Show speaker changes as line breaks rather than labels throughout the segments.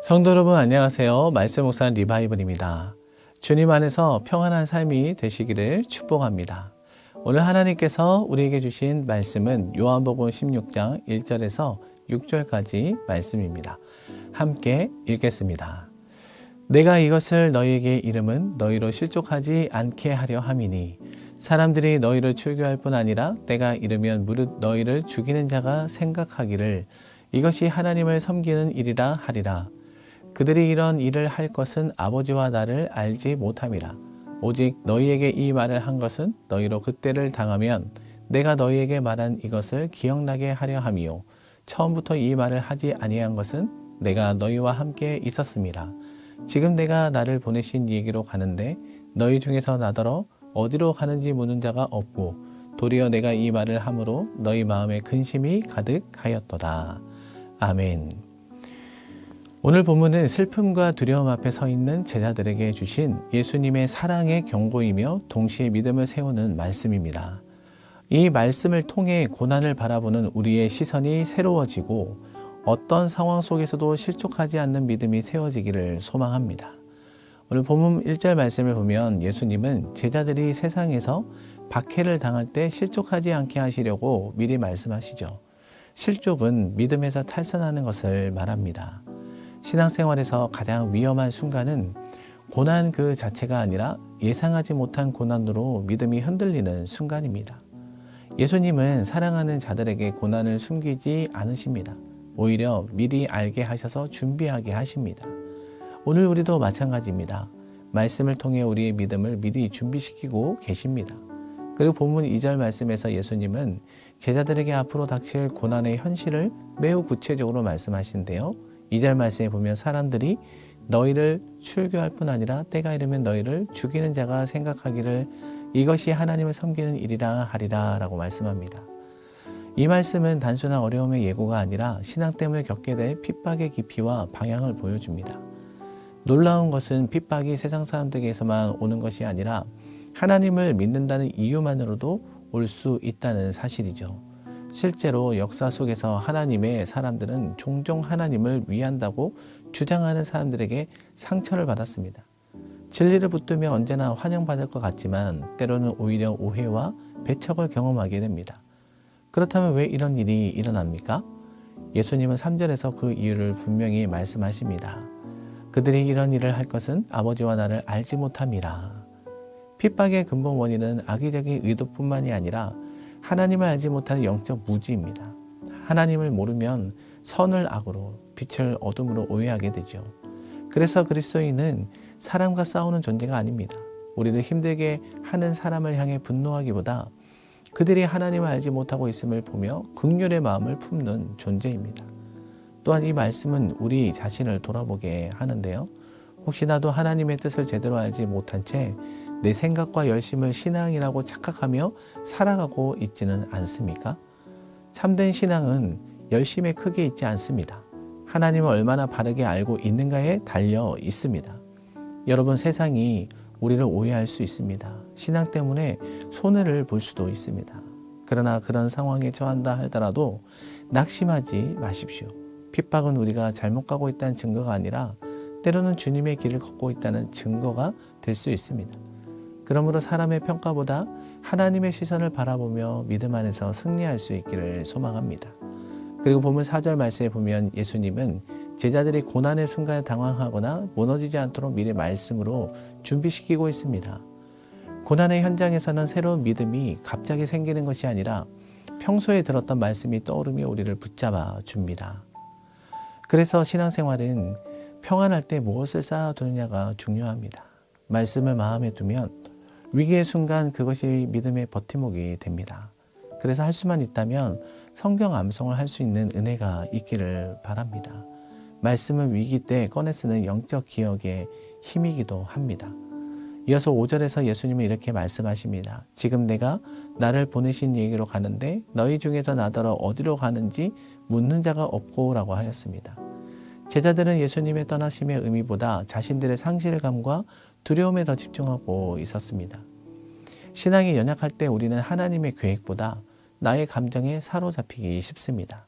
성도 여러분 안녕하세요. 말씀 묵상 리바이벌입니다. 주님 안에서 평안한 삶이 되시기를 축복합니다. 오늘 하나님께서 우리에게 주신 말씀은 요한복음 16장 1절에서 6절까지 말씀입니다. 함께 읽겠습니다. 내가 이것을 너희에게 이름은 너희로 실족하지 않게 하려 함이니 사람들이 너희를 출교할 뿐 아니라 때가 이르면 무릇 너희를 죽이는 자가 생각하기를 이것이 하나님을 섬기는 일이라 하리라. 그들이 이런 일을 할 것은 아버지와 나를 알지 못함이라. 오직 너희에게 이 말을 한 것은 너희로 그때를 당하면 내가 너희에게 말한 이것을 기억나게 하려 함이요. 처음부터 이 말을 하지 아니한 것은 내가 너희와 함께 있었음이라. 지금 내가 나를 보내신 이에게로 가는데 너희 중에서 나더러 어디로 가는지 묻는 자가 없고 도리어 내가 이 말을 함으로 너희 마음에 근심이 가득하였도다. 아멘. 오늘 본문은 슬픔과 두려움 앞에 서 있는 제자들에게 주신 예수님의 사랑의 경고이며 동시에 믿음을 세우는 말씀입니다. 이 말씀을 통해 고난을 바라보는 우리의 시선이 새로워지고 어떤 상황 속에서도 실족하지 않는 믿음이 세워지기를 소망합니다. 오늘 본문 1절 말씀을 보면 예수님은 제자들이 세상에서 박해를 당할 때 실족하지 않게 하시려고 미리 말씀하시죠. 실족은 믿음에서 탈선하는 것을 말합니다. 신앙생활에서 가장 위험한 순간은 고난 그 자체가 아니라 예상하지 못한 고난으로 믿음이 흔들리는 순간입니다. 예수님은 사랑하는 자들에게 고난을 숨기지 않으십니다. 오히려 미리 알게 하셔서 준비하게 하십니다. 오늘 우리도 마찬가지입니다. 말씀을 통해 우리의 믿음을 미리 준비시키고 계십니다. 그리고 본문 2절 말씀에서 예수님은 제자들에게 앞으로 닥칠 고난의 현실을 매우 구체적으로 말씀하시는데요. 2절 말씀에 보면 사람들이 너희를 출교할 뿐 아니라 때가 이르면 너희를 죽이는 자가 생각하기를 이것이 하나님을 섬기는 일이라 하리라 라고 말씀합니다. 이 말씀은 단순한 어려움의 예고가 아니라 신앙 때문에 겪게 될 핍박의 깊이와 방향을 보여줍니다. 놀라운 것은 핍박이 세상 사람들에게서만 오는 것이 아니라 하나님을 믿는다는 이유만으로도 올 수 있다는 사실이죠. 실제로 역사 속에서 하나님의 사람들은 종종 하나님을 위한다고 주장하는 사람들에게 상처를 받았습니다. 진리를 붙들며 언제나 환영받을 것 같지만 때로는 오히려 오해와 배척을 경험하게 됩니다. 그렇다면 왜 이런 일이 일어납니까? 예수님은 3절에서 그 이유를 분명히 말씀하십니다. 그들이 이런 일을 할 것은 아버지와 나를 알지 못함이라. 핍박의 근본 원인은 악의적인 의도뿐만이 아니라 하나님을 알지 못하는 영적 무지입니다. 하나님을 모르면 선을 악으로, 빛을 어둠으로 오해하게 되죠. 그래서 그리스도인은 사람과 싸우는 존재가 아닙니다. 우리를 힘들게 하는 사람을 향해 분노하기보다 그들이 하나님을 알지 못하고 있음을 보며 긍휼의 마음을 품는 존재입니다. 또한 이 말씀은 우리 자신을 돌아보게 하는데요. 혹시 나도 하나님의 뜻을 제대로 알지 못한 채 내 생각과 열심을 신앙이라고 착각하며 살아가고 있지는 않습니까? 참된 신앙은 열심에 크게 있지 않습니다. 하나님을 얼마나 바르게 알고 있는가에 달려 있습니다. 여러분, 세상이 우리를 오해할 수 있습니다. 신앙 때문에 손해를 볼 수도 있습니다. 그러나 그런 상황에 처한다 하더라도 낙심하지 마십시오. 핍박은 우리가 잘못 가고 있다는 증거가 아니라 때로는 주님의 길을 걷고 있다는 증거가 될 수 있습니다. 그러므로 사람의 평가보다 하나님의 시선을 바라보며 믿음 안에서 승리할 수 있기를 소망합니다. 그리고 본문 4절 말씀에 보면 예수님은 제자들이 고난의 순간에 당황하거나 무너지지 않도록 미리 말씀으로 준비시키고 있습니다. 고난의 현장에서는 새로운 믿음이 갑자기 생기는 것이 아니라 평소에 들었던 말씀이 떠오르며 우리를 붙잡아 줍니다. 그래서 신앙생활은 평안할 때 무엇을 쌓아두느냐가 중요합니다. 말씀을 마음에 두면 위기의 순간 그것이 믿음의 버팀목이 됩니다. 그래서 할 수만 있다면 성경 암송을 할 수 있는 은혜가 있기를 바랍니다. 말씀은 위기 때 꺼내 쓰는 영적 기억의 힘이기도 합니다. 이어서 5절에서 예수님은 이렇게 말씀하십니다. 지금 내가 나를 보내신 이에게로 가는데 너희 중에서 나더러 어디로 가는지 묻는 자가 없고 라고 하였습니다. 제자들은 예수님의 떠나심의 의미보다 자신들의 상실감과 두려움에 더 집중하고 있었습니다. 신앙이 연약할 때 우리는 하나님의 계획보다 나의 감정에 사로잡히기 쉽습니다.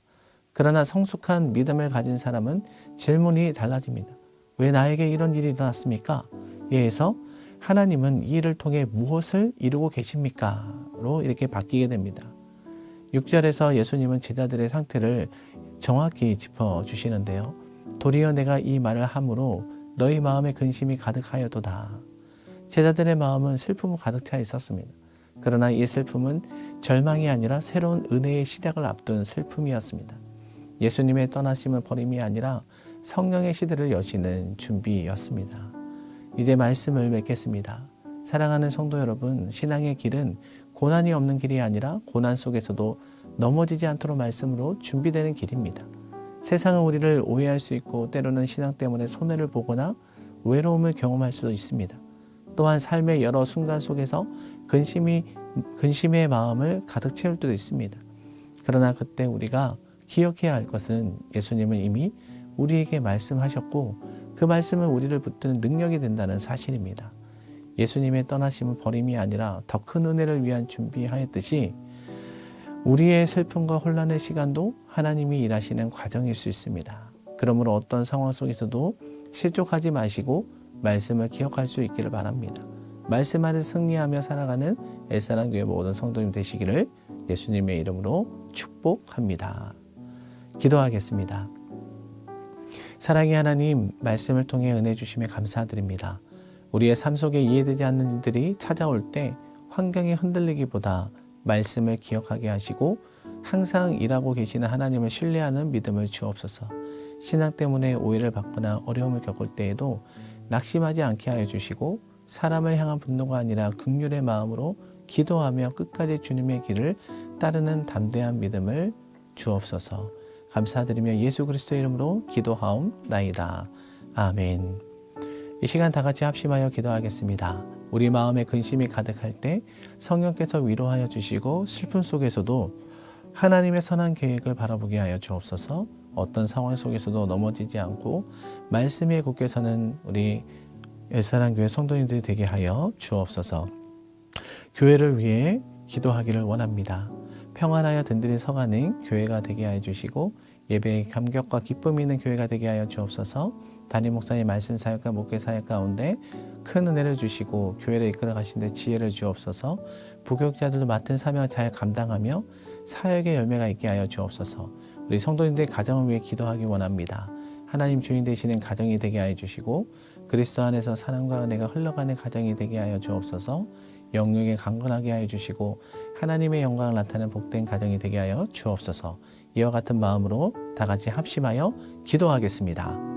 그러나 성숙한 믿음을 가진 사람은 질문이 달라집니다. 왜 나에게 이런 일이 일어났습니까? 이에서 하나님은 이 일을 통해 무엇을 이루고 계십니까? 로 이렇게 바뀌게 됩니다. 6절에서 예수님은 제자들의 상태를 정확히 짚어주시는데요. 도리어 내가 이 말을 함으로 너희 마음에 근심이 가득하여도다. 제자들의 마음은 슬픔으로 가득 차 있었습니다. 그러나 이 슬픔은 절망이 아니라 새로운 은혜의 시작을 앞둔 슬픔이었습니다. 예수님의 떠나심은 버림이 아니라 성령의 시대를 여시는 준비였습니다. 이제 말씀을 맺겠습니다. 사랑하는 성도 여러분, 신앙의 길은 고난이 없는 길이 아니라 고난 속에서도 넘어지지 않도록 말씀으로 준비되는 길입니다. 세상은 우리를 오해할 수 있고 때로는 신앙 때문에 손해를 보거나 외로움을 경험할 수도 있습니다. 또한 삶의 여러 순간 속에서 근심의 마음을 가득 채울 때도 있습니다. 그러나 그때 우리가 기억해야 할 것은 예수님은 이미 우리에게 말씀하셨고 그 말씀은 우리를 붙드는 능력이 된다는 사실입니다. 예수님의 떠나심은 버림이 아니라 더 큰 은혜를 위한 준비하였듯이 우리의 슬픔과 혼란의 시간도 하나님이 일하시는 과정일 수 있습니다. 그러므로 어떤 상황 속에서도 실족하지 마시고 말씀을 기억할 수 있기를 바랍니다. 말씀 안에 승리하며 살아가는 엘사랑교회 모든 성도님 되시기를 예수님의 이름으로 축복합니다. 기도하겠습니다. 사랑의 하나님, 말씀을 통해 은혜 주심에 감사드립니다. 우리의 삶 속에 이해되지 않는 일들이 찾아올 때 환경이 흔들리기보다 말씀을 기억하게 하시고 항상 일하고 계시는 하나님을 신뢰하는 믿음을 주옵소서. 신앙 때문에 오해를 받거나 어려움을 겪을 때에도 낙심하지 않게 하여 주시고 사람을 향한 분노가 아니라 긍휼의 마음으로 기도하며 끝까지 주님의 길을 따르는 담대한 믿음을 주옵소서. 감사드리며 예수 그리스도의 이름으로 기도하옵나이다. 아멘. 이 시간 다 같이 합심하여 기도하겠습니다. 우리 마음에 근심이 가득할 때 성령께서 위로하여 주시고 슬픔 속에서도 하나님의 선한 계획을 바라보게 하여 주옵소서. 어떤 상황 속에서도 넘어지지 않고 말씀 위에 굳게 서는 우리 엘사랑교회 성도님들이 되게 하여 주옵소서. 교회를 위해 기도하기를 원합니다. 평안하여 든든히 서가는 교회가 되게 하여 주시고 예배의 감격과 기쁨이 있는 교회가 되게 하여 주옵소서. 담임 목사님 말씀 사역과 목회 사역 가운데 큰 은혜를 주시고 교회를 이끌어 가시는데 지혜를 주옵소서. 부교육자들도 맡은 사명을 잘 감당하며 사역의 열매가 있게 하여 주옵소서. 우리 성도님들의 가정을 위해 기도하기 원합니다. 하나님 주인 되시는 가정이 되게 하여 주시고 그리스도 안에서 사랑과 은혜가 흘러가는 가정이 되게 하여 주옵소서. 영역에 강건하게 하여 주시고 하나님의 영광을 나타내는 복된 가정이 되게 하여 주옵소서. 이와 같은 마음으로 다 같이 합심하여 기도하겠습니다.